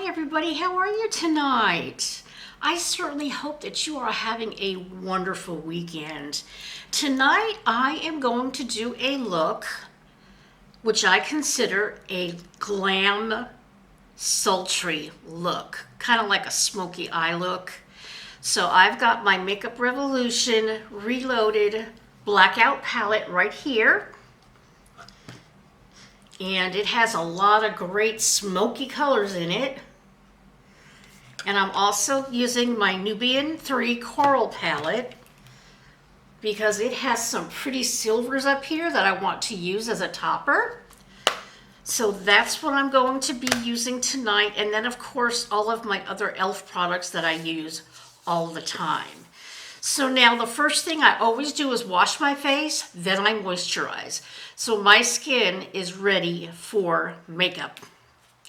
Hi everybody, how are you tonight? I certainly hope that you are having a wonderful weekend. Tonight I am going to do a look which I consider a glam, sultry look, kind of like a smoky eye look. So I've got my Makeup Revolution Reloaded Blackout palette right here. And it has a lot of great smoky colors in it. And I'm also using my Nubian 3 Coral palette because it has some pretty silvers up here that I want to use as a topper. So that's what I'm going to be using tonight. And then of course, all of my other e.l.f. products that I use all the time. So now the first thing I always do is wash my face, then I moisturize. So my skin is ready for makeup,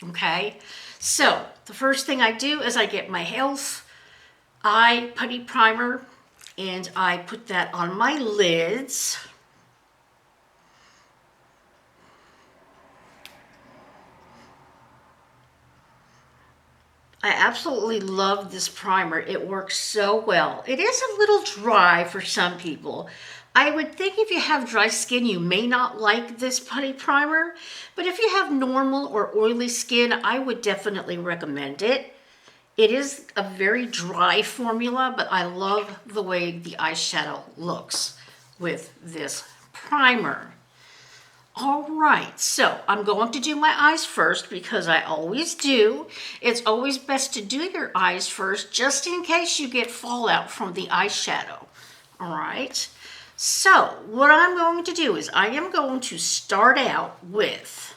okay? So the first thing I do is I get my e.l.f. Eye Putty Primer and I put that on my lids. I absolutely love this primer. It works so well. It is a little dry for some people. I would think if you have dry skin, you may not like this putty primer, but if you have normal or oily skin, I would definitely recommend it. It is a very dry formula, but I love the way the eyeshadow looks with this primer. All right, so I'm going to do my eyes first because I always do. It's always best to do your eyes first just in case you get fallout from the eyeshadow. All right, so what I'm going to do is I am going to start out with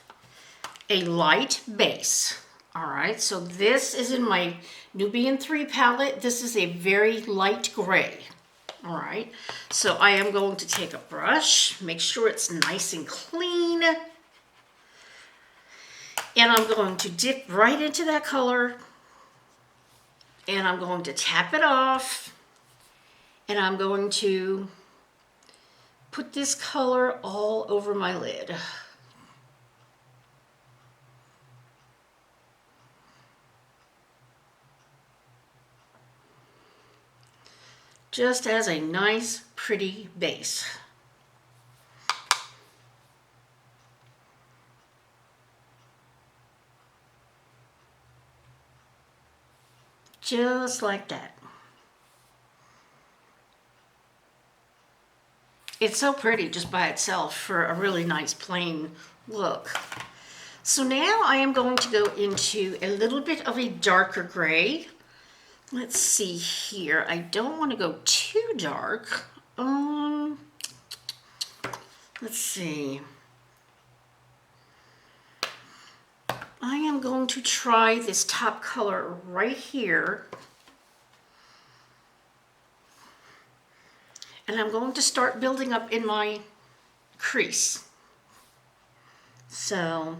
a light base. All right, so this is in my Nubian 3 palette. This is a very light gray. All right, so I am going to take a brush, make sure it's nice and clean, and I'm going to dip right into that color, and I'm going to tap it off, and I'm going to put this color all over my lid. Just as a nice, pretty base. Just like that. It's so pretty just by itself for a really nice plain look. So now I am going to go into a little bit of a darker gray. Let's see here. I don't want to go too dark. Let's see. I am going to try this top color right here. And I'm going to start building up in my crease. So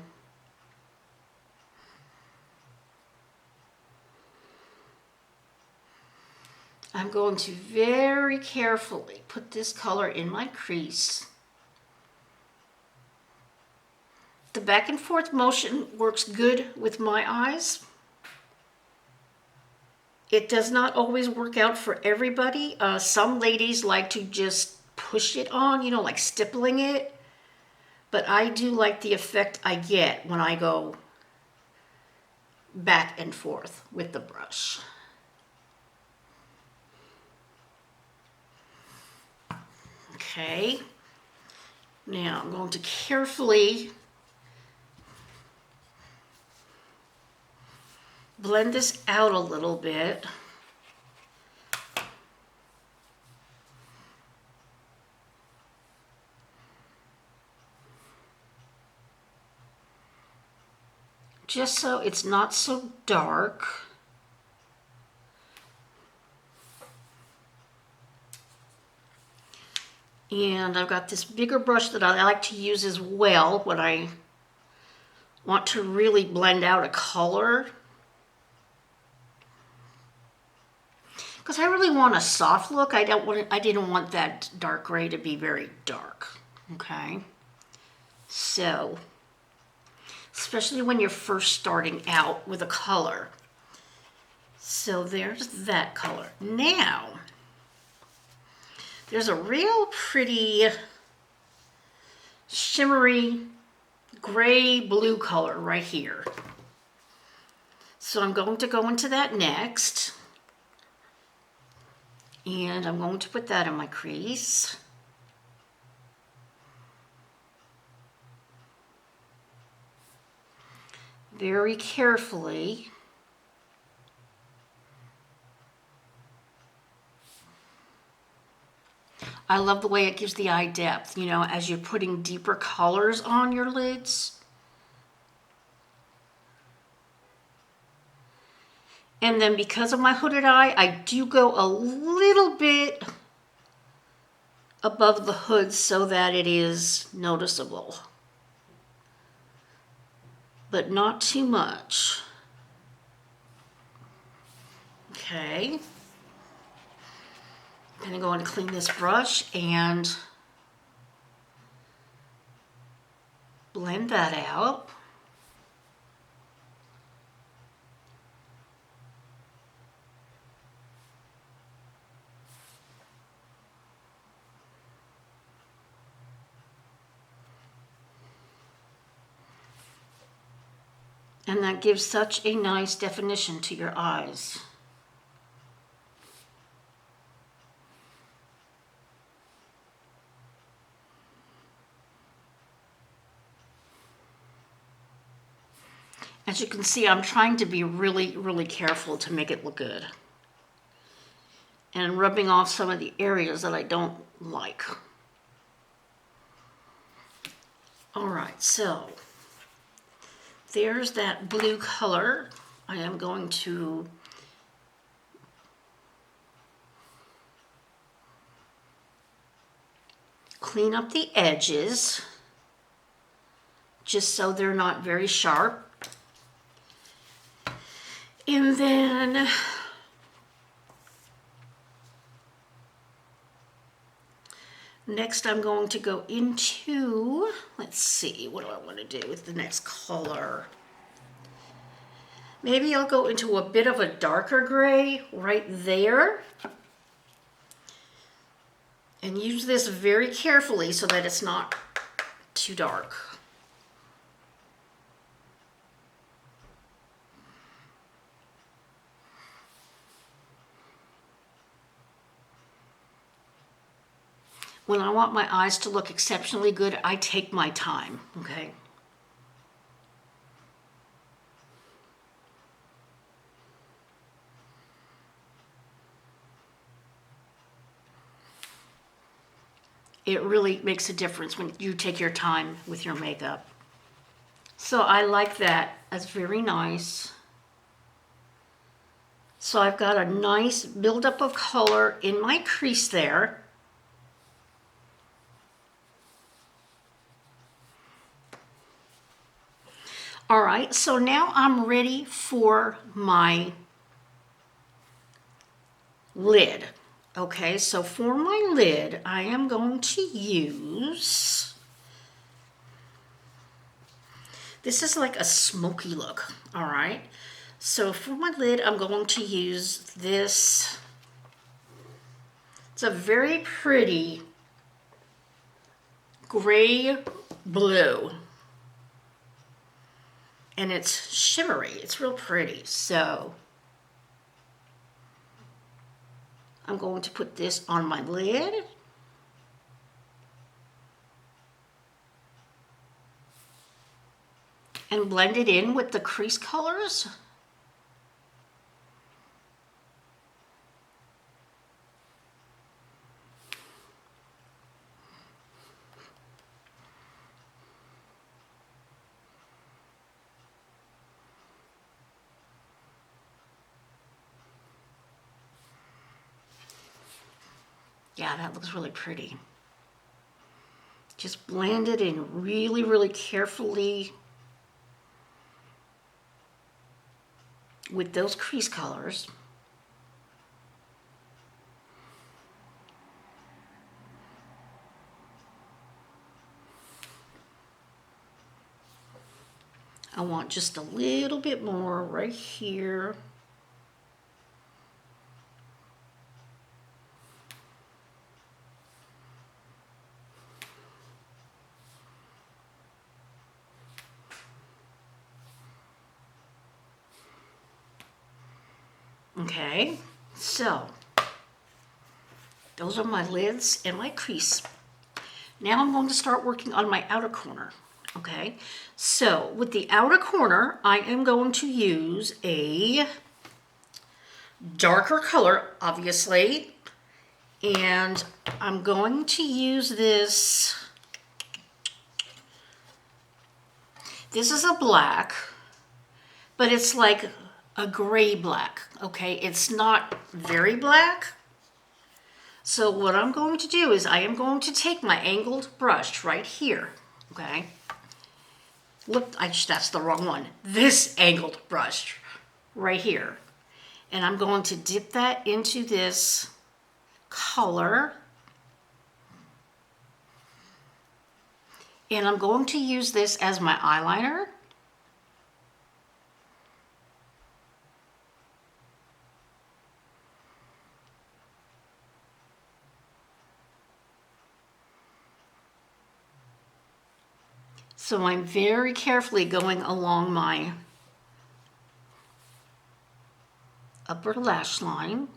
I'm going to very carefully put this color in my crease. The back and forth motion works good with my eyes. It does not always work out for everybody. Some ladies like to just push it on, you know, like stippling it. But I do like the effect I get when I go back and forth with the brush. Okay, now I'm going to carefully blend this out a little bit. Just so it's not so dark. And I've got this bigger brush that I like to use as well when I want to really blend out a color. Because I really want a soft look. I didn't want that dark gray to be very dark. Okay. So, let's especially when you're first starting out with a color. So there's that color. Now, there's a real pretty shimmery gray blue color right here. So I'm going to go into that next. And I'm going to put that in my crease. Very carefully. I love the way it gives the eye depth, you know, as you're putting deeper colors on your lids. And then because of my hooded eye, I do go a little bit above the hood so that it is noticeable. But not too much. Okay. I'm gonna go and clean this brush and blend that out. And that gives such a nice definition to your eyes. As you can see, I'm trying to be really, really careful to make it look good. And rubbing off some of the areas that I don't like. All right, so there's that blue color. I am going to clean up the edges just so they're not very sharp. And then next I'm going to go into, let's see, what do I want to do with the next color? Maybe I'll go into a bit of a darker gray right there. And use this very carefully so that it's not too dark. When I want my eyes to look exceptionally good, I take my time, okay? It really makes a difference when you take your time with your makeup. So I like that. That's very nice. So I've got a nice buildup of color in my crease there. All right, so now I'm ready for my lid. Okay, so for my lid, I am going to use, this is like a smoky look, all right? So for my lid, I'm going to use this. It's a very pretty gray blue. And it's shimmery, it's real pretty. So I'm going to put this on my lid. And blend it in with the crease colors. Yeah, that looks really pretty. Just blend it in really, really carefully with those crease colors. I want just a little bit more right here. Okay, so those are my lids and my crease. Now I'm going to start working on my outer corner. Okay, so with the outer corner, I am going to use a darker color, obviously, and I'm going to use this. This is a black, but it's like a gray black, okay? It's not very black. So what I'm going to do is I am going to take my angled brush right here, okay? Look, that's the wrong one. This angled brush right here. And I'm going to dip that into this color. And I'm going to use this as my eyeliner. So I'm very carefully going along my upper lash line.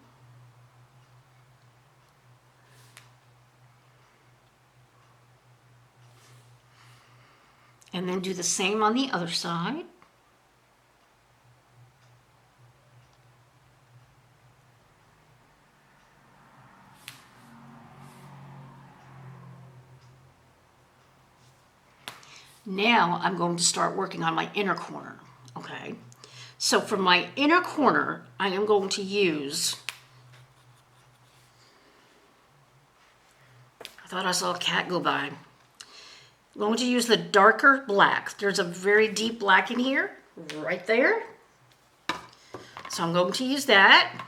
And then do the same on the other side. Now I'm going to start working on my inner corner, okay? So for my inner corner, I am going to use, I thought I saw a cat go by. I'm going to use the darker black. There's a very deep black in here, right there. So I'm going to use that.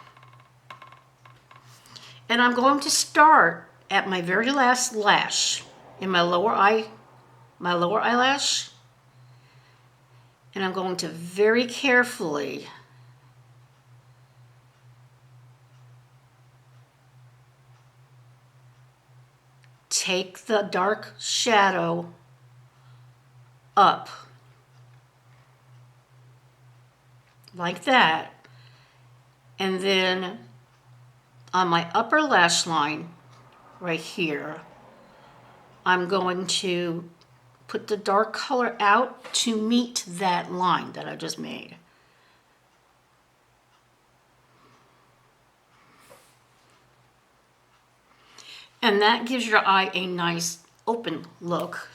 And I'm going to start at my very last lash in my lower eyelash. And I'm going to very carefully take the dark shadow up like that. And then on my upper lash line right here, I'm going to put the dark color out to meet that line that I just made. And that gives your eye a nice open look.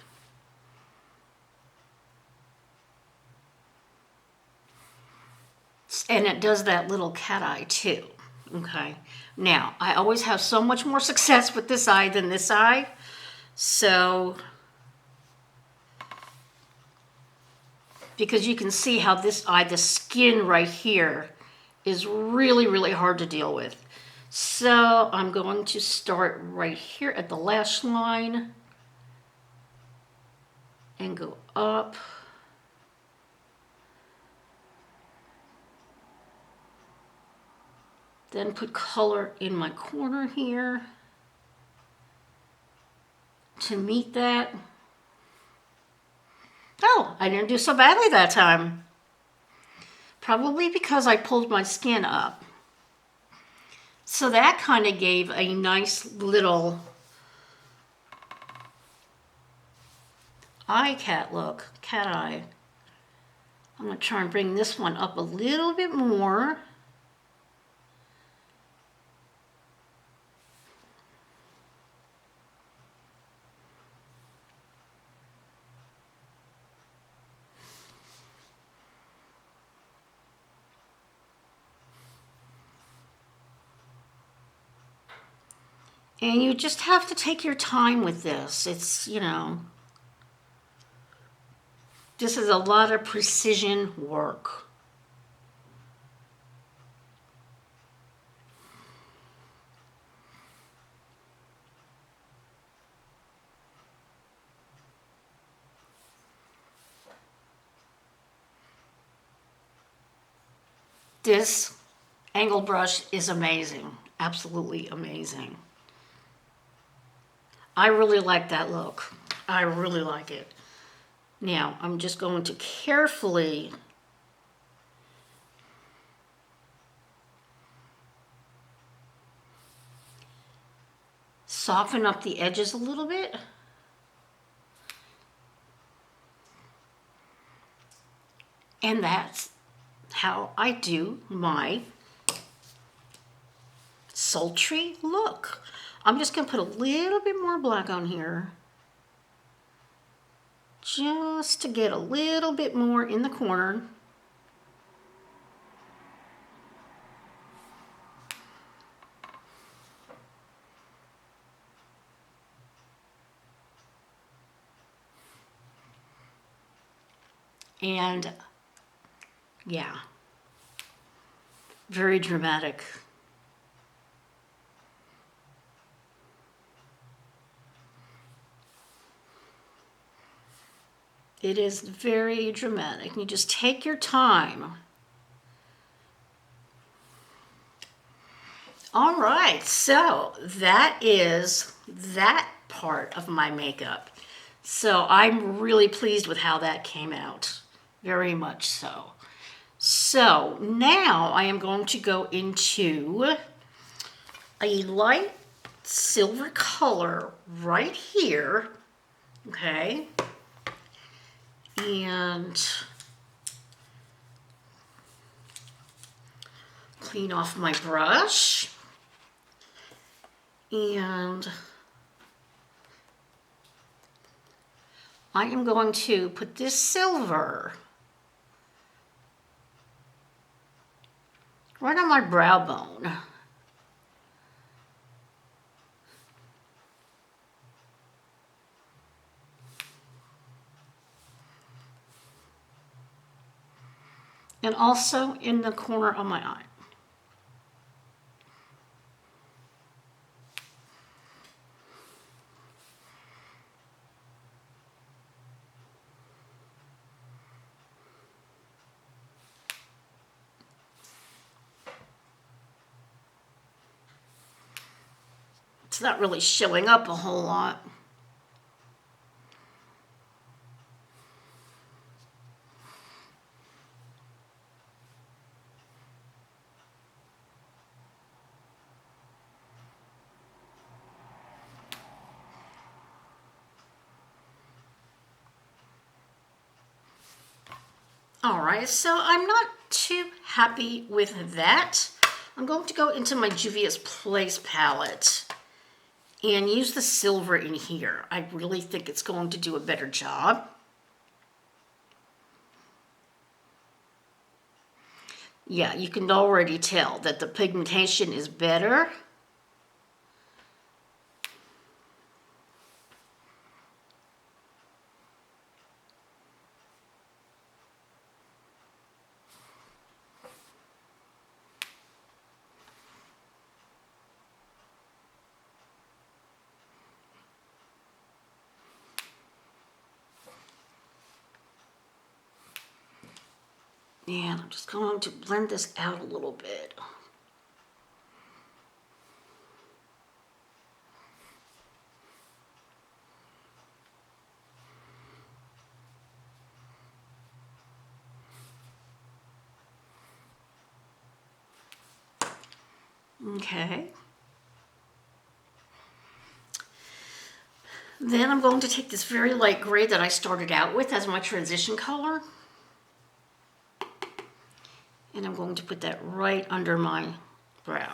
And it does that little cat eye too, okay? Now, I always have so much more success with this eye than this eye. So, because you can see how this eye, the skin right here, is really, really hard to deal with. So I'm going to start right here at the lash line and go up. Then put color in my corner here to meet that. Oh, I didn't do so badly that time. Probably because I pulled my skin up. So that kind of gave a nice little cat eye. I'm going to try and bring this one up a little bit more. And you just have to take your time with this. It's, this is a lot of precision work. This angle brush is amazing. Absolutely amazing. I really like that look. I really like it. Now, I'm just going to carefully soften up the edges a little bit. And that's how I do my sultry look. I'm just going to put a little bit more black on here, just to get a little bit more in the corner. And yeah, very dramatic. It is very dramatic. You just take your time. All right, so that is that part of my makeup. So I'm really pleased with how that came out. Very much so. So now I am going to go into a light silver color right here. Okay. And clean off my brush. And I am going to put this silver right on my brow bone. And also in the corner of my eye. It's not really showing up a whole lot. All right, so I'm not too happy with that. I'm going to go into my Juvia's Place palette and use the silver in here. I really think it's going to do a better job. Yeah, you can already tell that the pigmentation is better. And I'm just going to blend this out a little bit. Okay. Then I'm going to take this very light gray that I started out with as my transition color. And I'm going to put that right under my brow.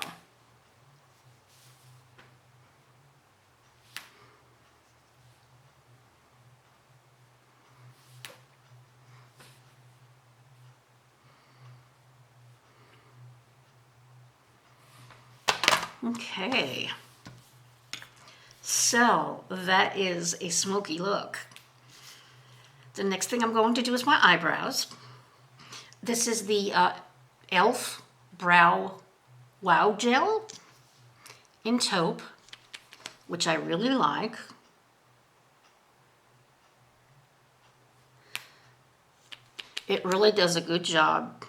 Okay. So that is a smoky look. The next thing I'm going to do is my eyebrows. This is the e.l.f. Brow Wow Gel in taupe, which I really like. It really does a good job.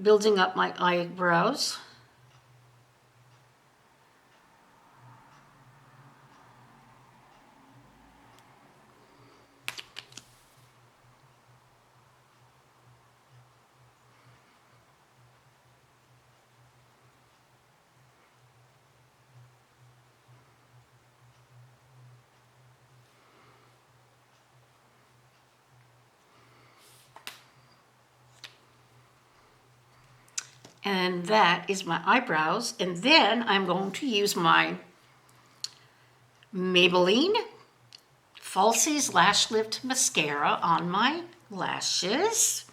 building up my eyebrows. And that is my eyebrows. And then I'm going to use my Maybelline Falsies Lash Lift Mascara on my lashes.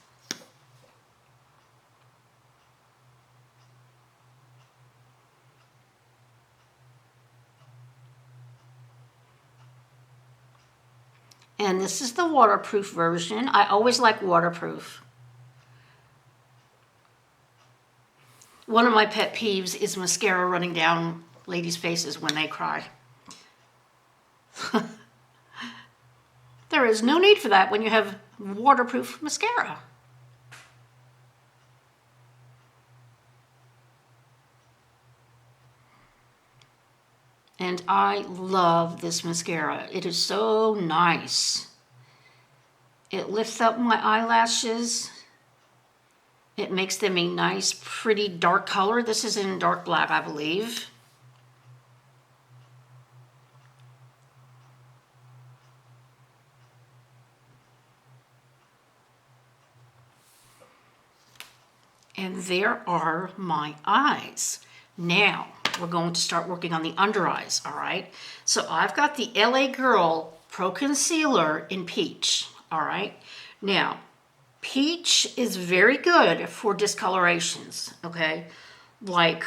And this is the waterproof version. I always like waterproof. One of my pet peeves is mascara running down ladies' faces when they cry. There is no need for that when you have waterproof mascara. And I love this mascara. It is so nice. It lifts up my eyelashes. It makes them a nice, pretty dark color. This is in dark black, I believe. And there are my eyes. Now, we're going to start working on the under eyes, all right? So I've got the LA Girl Pro Concealer in Peach, all right? Now, Peach is very good for discolorations, okay? Like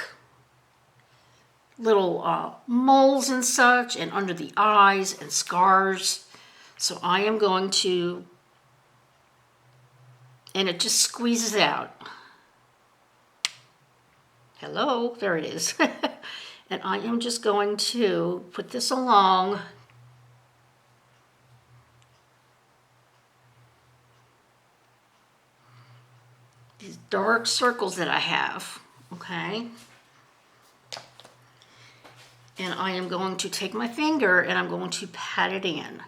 little moles and such, and under the eyes and scars. So I am going to, and it just squeezes out. Hello, there it is. And I am just going to put this along these dark circles that I have, okay? And I am going to take my finger and I'm going to pat it in.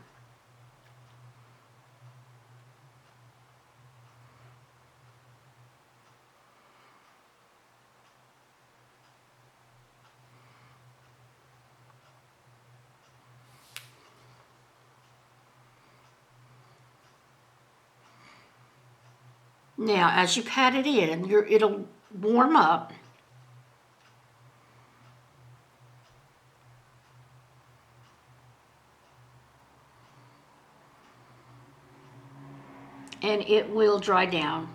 Now, as you pat it in, it'll warm up. And it will dry down.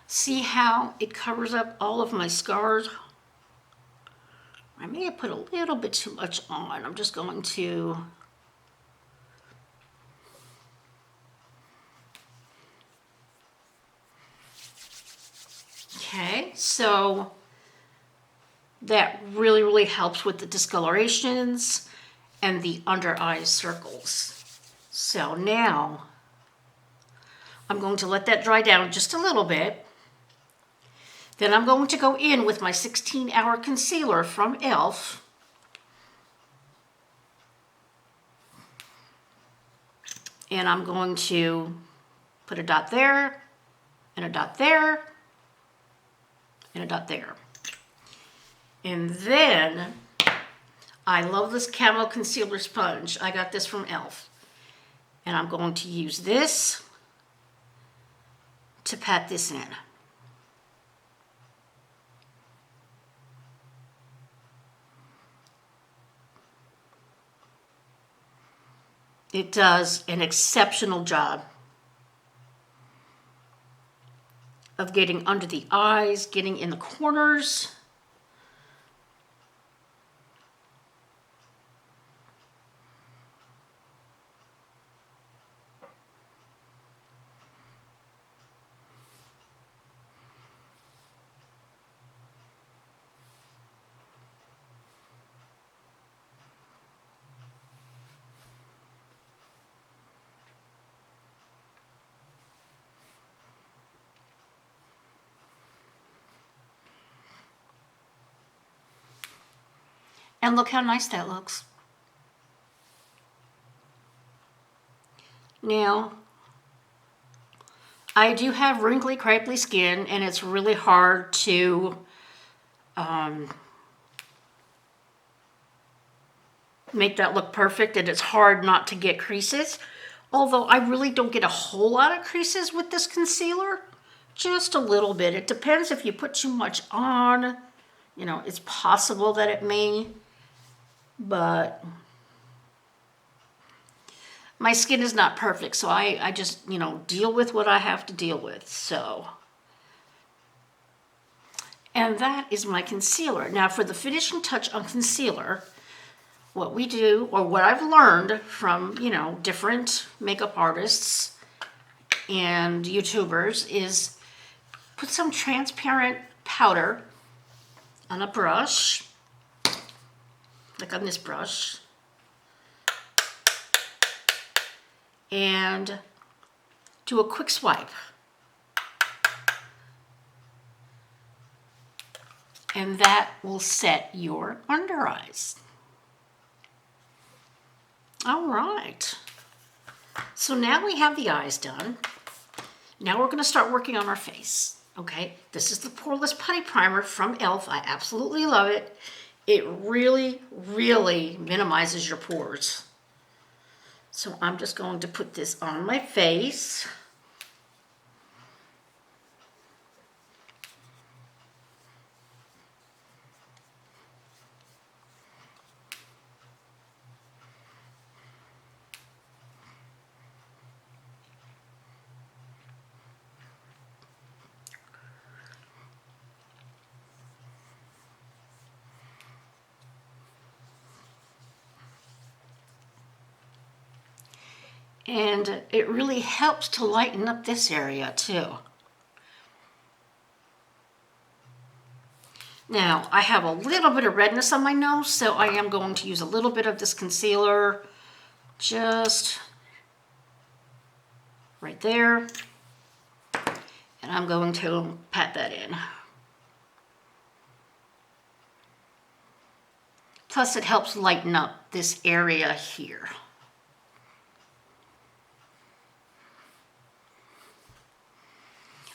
See how it covers up all of my scars? I may have put a little bit too much on. I'm just going to okay, so that really helps with the discolorations and the under eye circles. So now I'm going to let that dry down just a little bit. Then I'm going to go in with my 16-hour concealer from e.l.f. And I'm going to put a dot there, and a dot there, and a dot there. And then, I love this camo concealer sponge. I got this from e.l.f. And I'm going to use this to pat this in. It does an exceptional job of getting under the eyes, getting in the corners. And look how nice that looks. Now, I do have wrinkly, crepey skin, and it's really hard to make that look perfect, and it's hard not to get creases. Although I really don't get a whole lot of creases with this concealer. Just a little bit. It depends if you put too much on. You know, it's possible that it may, but my skin is not perfect, so I just, you know, deal with what I have to deal with, so. And that is my concealer. Now for the finishing touch on concealer, what we do, or what I've learned from, you know, different makeup artists and YouTubers, is put some transparent powder on a brush, like on this brush, and do a quick swipe. And that will set your under eyes. All right. So now we have the eyes done. Now we're going to start working on our face. Okay, this is the Poreless Putty Primer from e.l.f. I absolutely love it. It really, really minimizes your pores. So I'm just going to put this on my face. And it really helps to lighten up this area too. Now, I have a little bit of redness on my nose, so I am going to use a little bit of this concealer just right there. And I'm going to pat that in. Plus, it helps lighten up this area here.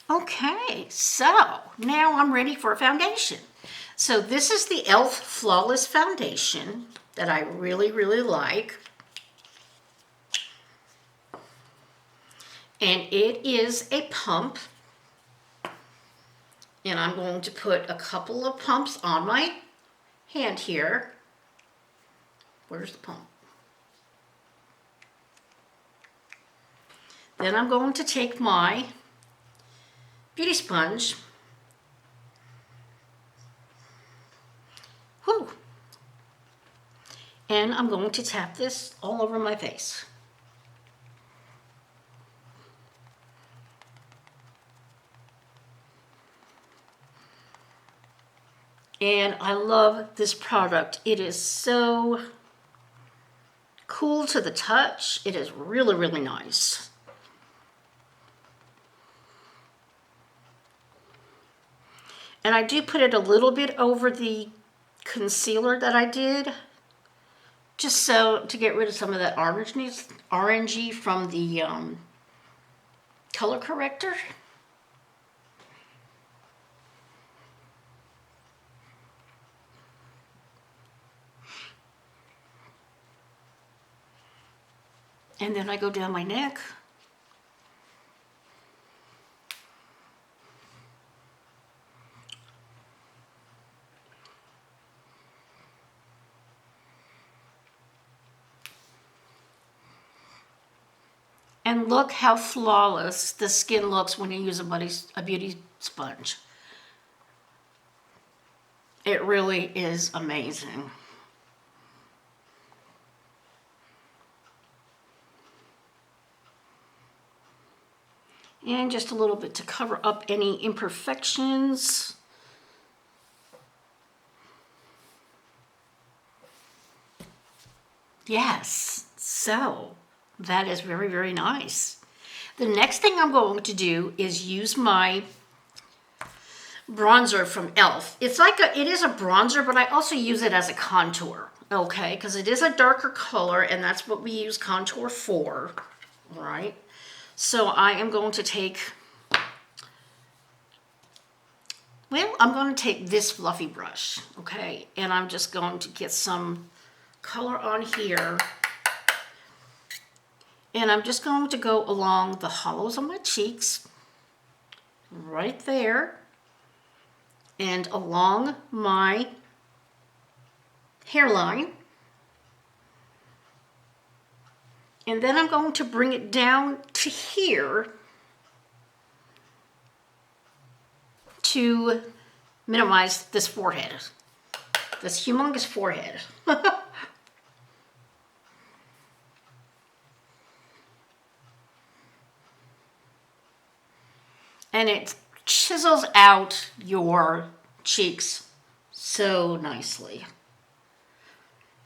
Okay, so now I'm ready for a foundation. So this is the e.l.f. Flawless Foundation that I really, really like. And it is a pump. And I'm going to put a couple of pumps on my hand here. Where's the pump? Then I'm going to take my beauty sponge. Whew. And I'm going to tap this all over my face. And I love this product. It is so cool to the touch. It is really, really nice. And I do put it a little bit over the concealer that I did, just so to get rid of some of that orangey from the color corrector. And then I go down my neck. And look how flawless the skin looks when you use a beauty sponge. It really is amazing. And just a little bit to cover up any imperfections. Yes, so that is very, very nice. The next thing I'm going to do is use my bronzer from e.l.f. It's like it is a bronzer, but I also use it as a contour, okay? Because it is a darker color, and that's what we use contour for, right? So I am going to take, well, I'm going to take this fluffy brush, okay? And I'm just going to get some color on here. And I'm just going to go along the hollows of my cheeks, right there, and along my hairline. And then I'm going to bring it down to here to minimize this forehead, this humongous forehead. And it chisels out your cheeks so nicely.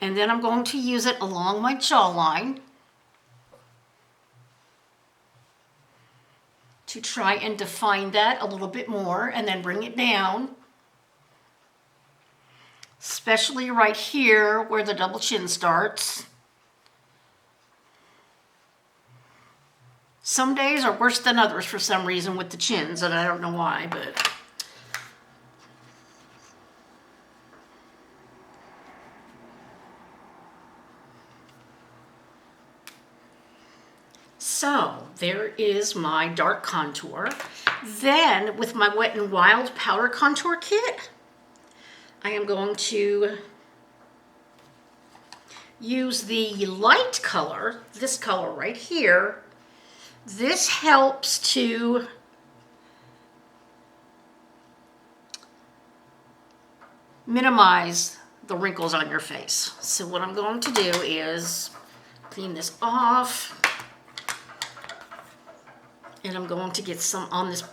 And then I'm going to use it along my jawline to try and define that a little bit more, and then bring it down, especially right here where the double chin starts. Some days are worse than others for some reason with the chins, and I don't know why, but so there is my dark contour. Then with my Wet n Wild powder contour kit, I am going to use the light color, this color right here. This helps to minimize the wrinkles on your face. So what I'm going to do is clean this off, and I'm going to get some on this,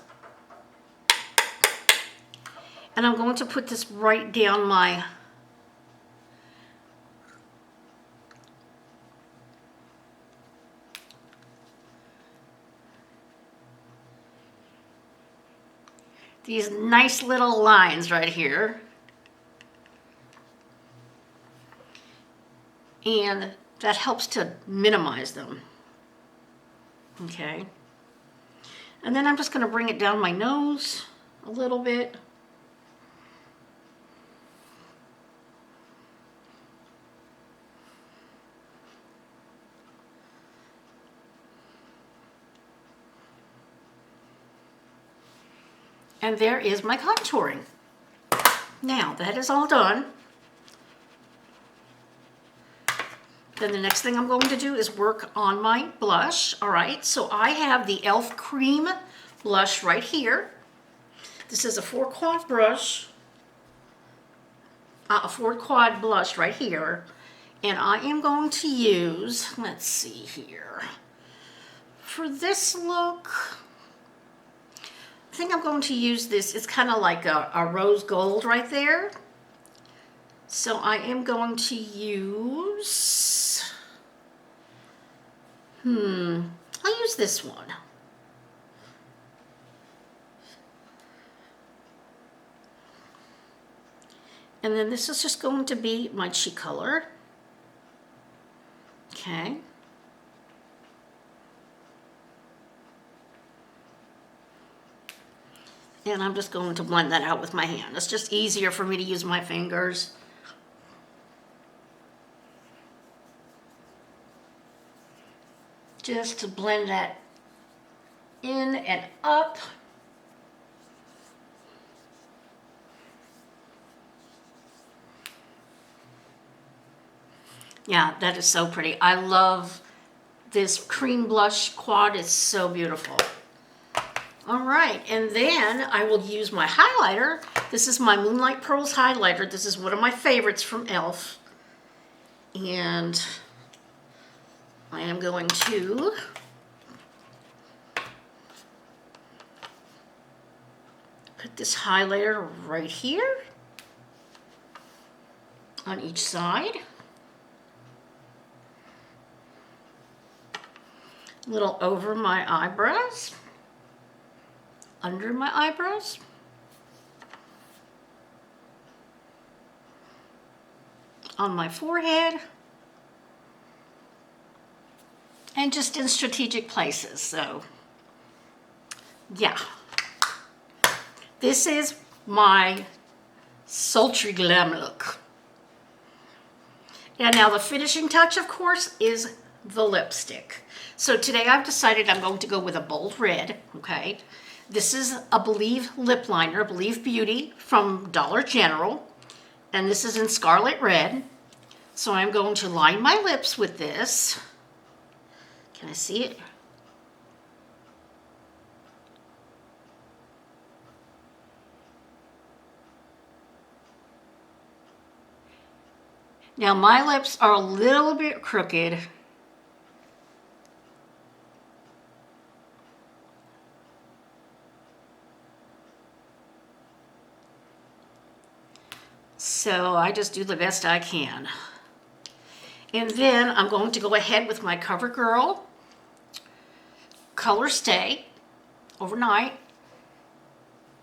and I'm going to put this right down my these nice little lines right here. And that helps to minimize them. Okay. And then I'm just going to bring it down my nose a little bit. And there is my contouring. Now that is all done. Then the next thing I'm going to do is work on my blush. All right, so I have the e.l.f. Cream blush right here. This is a 4-quad brush, a 4-quad blush right here. And I am going to use, let's see here, for this look, I think I'm going to use this. It's kind of like a rose gold right there. So I am going to use, I'll use this one. And then this is just going to be my cheek color. Okay. And I'm just going to blend that out with my hand. It's just easier for me to use my fingers. Just to blend that in and up. Yeah, that is so pretty. I love this cream blush quad. It's so beautiful. All right, and then I will use my highlighter. This is my Moonlight Pearls highlighter. This is one of my favorites from e.l.f. And I am going to put this highlighter right here on each side. A little over my eyebrows, under my eyebrows. on my forehead and just in strategic places. So yeah, this is my sultry glam look. And now the finishing touch, of course, is the lipstick. So today I've decided I'm going to go with a bold red, okay? This is a Believe lip liner, Believe Beauty from Dollar General. And this is in Scarlet Red. So I'm going to line my lips with this. Can I see it? Now my lips are a little bit crooked. So I just do the best I can. And then I'm going to go ahead with my CoverGirl Color Stay Overnight.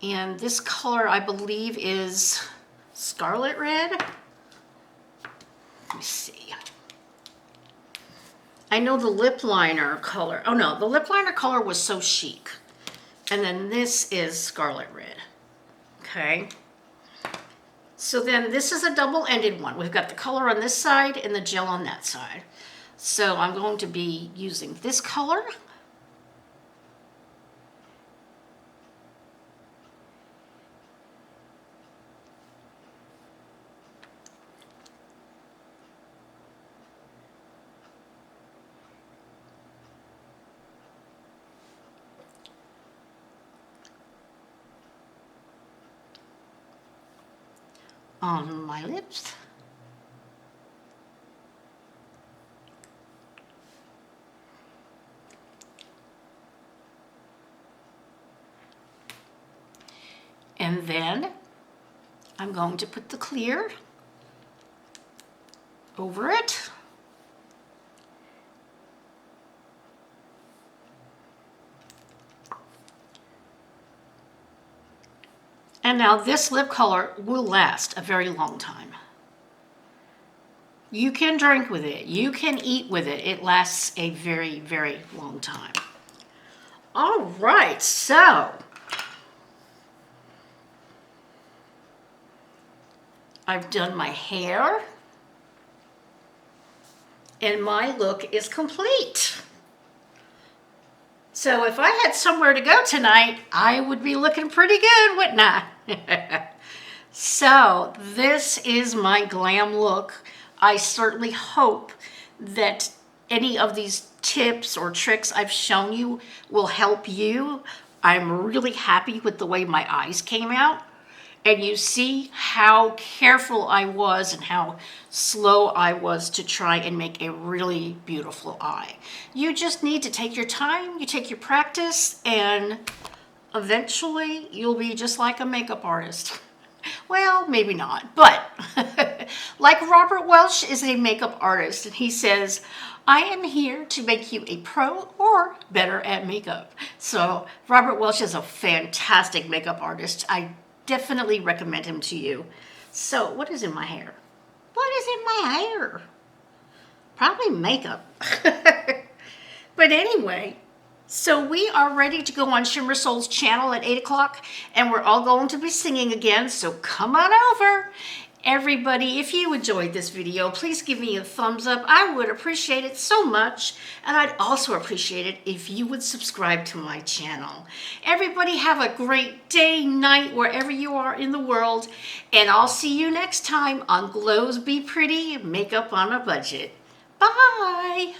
And this color, I believe, is Scarlet Red. Let me see. I know the lip liner color. Oh no, the lip liner color was So Chic. And then this is Scarlet Red. Okay. So then this is a double-ended one. We've got the color on this side and the gel on that side. So I'm going to be using this color. On my lips. And then I'm going to put the clear over it. And now this lip color will last a very long time. You can drink with it. You can eat with it. It lasts a very, very long time. All right, so I've done my hair and my look is complete. So if I had somewhere to go tonight, I would be looking pretty good, wouldn't I? So this is my glam look. I certainly hope that any of these tips or tricks I've shown you will help you. I'm really happy with the way my eyes came out. And you see how careful I was and how slow I was to try and make a really beautiful eye. You just need to take your time, you take your practice, and eventually you'll be just like a makeup artist. Well, maybe not, but like Robert Welch is a makeup artist, and he says, I am here to make you a pro or better at makeup. So Robert Welch is a fantastic makeup artist. I definitely recommend him to you. So what is in my hair? What is in my hair? Probably makeup. But anyway, so we are ready to go on Shimmer Soul's channel at 8 o'clock, and we're all going to be singing again, so come on over. Everybody, if you enjoyed this video, please give me a thumbs up. I would appreciate it so much. And I'd also appreciate it if you would subscribe to my channel. Everybody have a great day, night, wherever you are in the world. And I'll see you next time on Glows Be Pretty Makeup on a Budget. Bye.